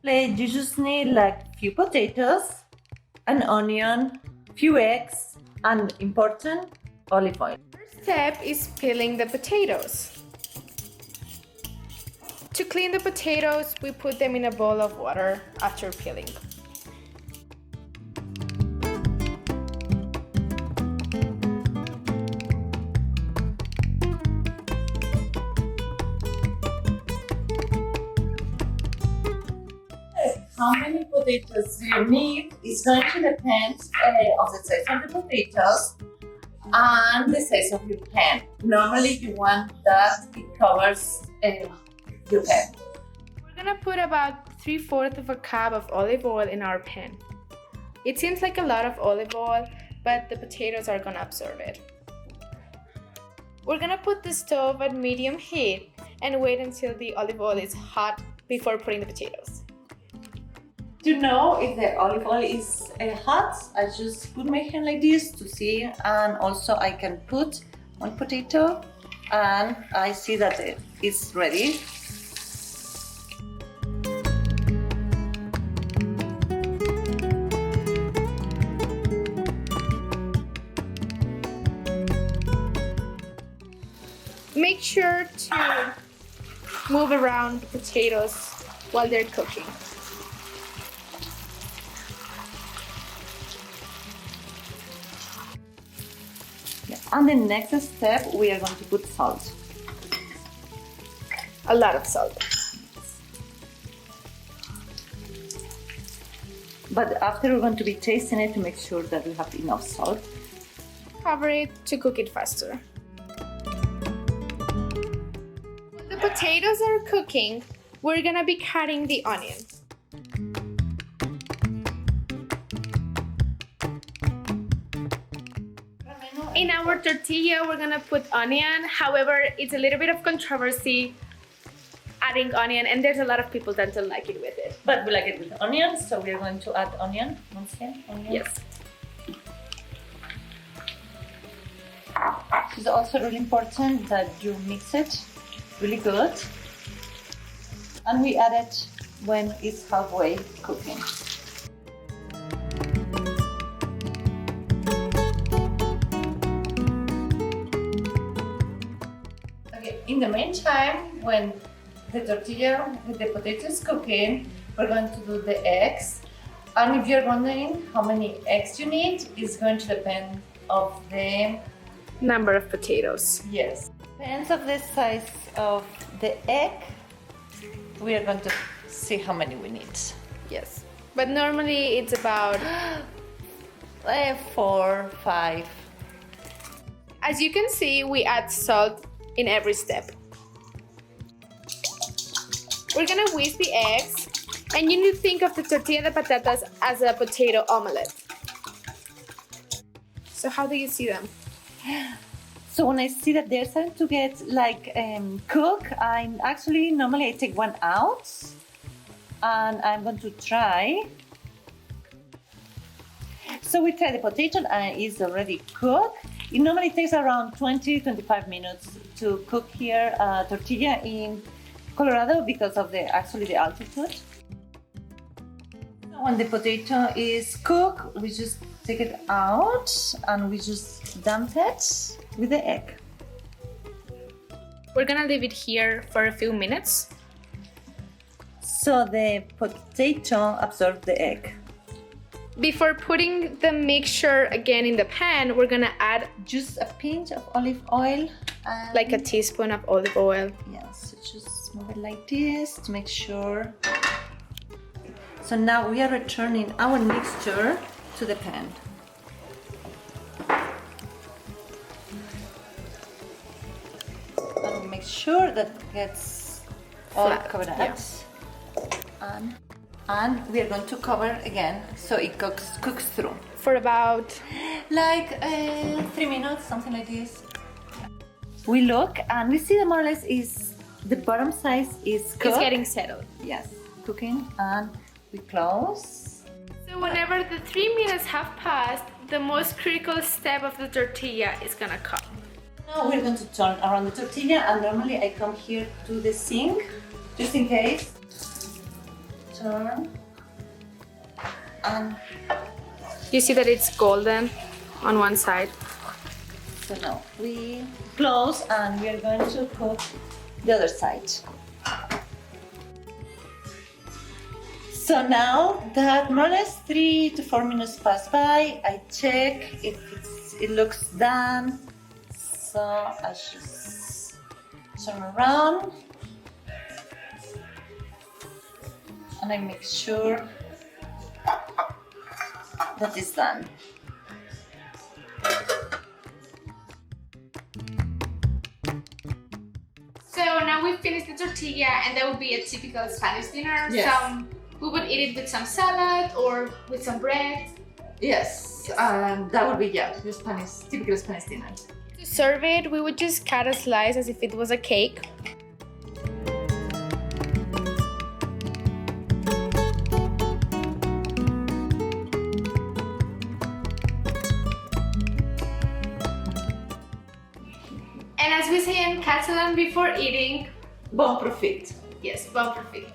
You just need like few potatoes, an onion, few eggs, and important olive oil. First step is peeling the potatoes. To clean the potatoes, we put them in a bowl of water after peeling. How many potatoes you need is going to depend of the size of the potatoes and the size of your pan. Normally you want that it covers your pan. We're gonna put about 3/4 of a cup of olive oil in our pan. It seems like a lot of olive oil, but the potatoes are gonna absorb it. We're gonna put the stove at medium heat and wait until the olive oil is hot before putting the potatoes. To know if the olive oil is hot, I just put my hand like this to see, and also I can put one potato and I see that it is ready. Make sure to move around the potatoes while they're cooking. And the next step, we are going to put salt. A lot of salt. But after we're going to be tasting it to make sure that we have enough salt. Cover it to cook it faster. While the potatoes are cooking, we're gonna be cutting the onion. In our tortilla, we're gonna put onion. However, it's a little bit of controversy adding onion, and there's a lot of people that don't like it with it. But we like it with onion, so we're going to add onion. Once again, onion. Yes. It's also really important that you mix it really good. And we add it when it's halfway cooking. In the meantime, when the tortilla with the potatoes cooking, we're going to do the eggs. And if you're wondering how many eggs you need, it's going to depend of the Number of potatoes. yes. Depends of the size of the egg. We are going to see how many we need. Yes. But normally it's about 4, 5. As you can see, we add salt in every step. We're gonna whisk the eggs, and you need to think of the tortilla de patatas as a potato omelette. So how do you see them? So when I see that they're starting to get like cook, normally I take one out, and I'm going to try. So we try the potato and it's already cooked. It normally takes around 20-25 minutes to cook here tortilla in Colorado because of the altitude. When the potato is cooked, we just take it out and we just dump it with the egg. We're gonna leave it here for a few minutes. So the potato absorbs the egg. Before putting the mixture again in the pan, we're gonna add Just a pinch of olive oil. And like a teaspoon of olive oil. yes, so just move it like this to make sure. So now we are returning our mixture to the pan. And make sure that it gets all Flat, covered up. yeah. And we are going to cover again so it cooks through. For about Like 3 minutes, something like this. We look and we see that more or less is the bottom side is cooked. it's getting settled. Yes, cooking, and we close. So whenever the 3 minutes have passed, the most critical step of the tortilla is gonna come. Now we're going to turn around the tortilla, and normally I come here to the sink just in case. turn. And You see that it's golden on one side. so now we close and we are going to cook the other side. So now that more or less 3 to 4 minutes pass by, I check if it looks done. So I just turn around and I make sure that it's done. So now we've finished the tortilla, and that would be a typical Spanish dinner. Yes. We would eat it with some salad or with some bread. Yes, that would be the typical Spanish dinner. To serve it, we would just cut a slice as if it was a cake. And as we say in Catalan before eating, Bon profit. yes, bon profit.